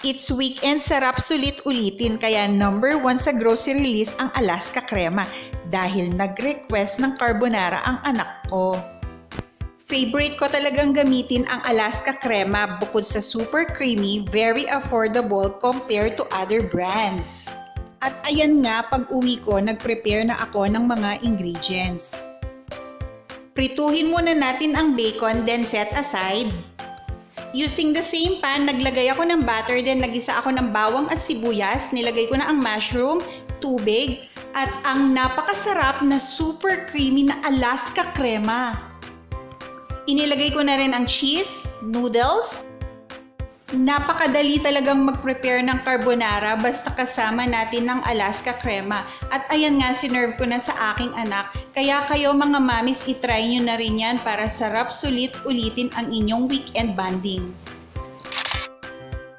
It's weekend, sarap sulit ulitin, kaya number 1 sa grocery list ang Alaska Crema dahil nag-request ng carbonara ang anak ko. Favorite ko talagang gamitin ang Alaska Crema bukod sa super creamy, very affordable compared to other brands. At ayan nga, pag uwi ko, nag-prepare na ako ng mga ingredients. Prituhin muna natin ang bacon, then set aside. Using the same pan, naglagay ako ng butter, then nagisa ako ng bawang at sibuyas, nilagay ko na ang mushroom, tubig, at ang napakasarap na super creamy na Alaska Crema. Inilagay ko na rin ang cheese, noodles. Napakadali talagang mag-prepare ng carbonara basta kasama natin ng Alaska Crema. At ayan nga, sinerve ko na sa aking anak. Kaya kayo mga mamis, itry nyo na rin yan para sarap sulit ulitin ang inyong weekend bonding.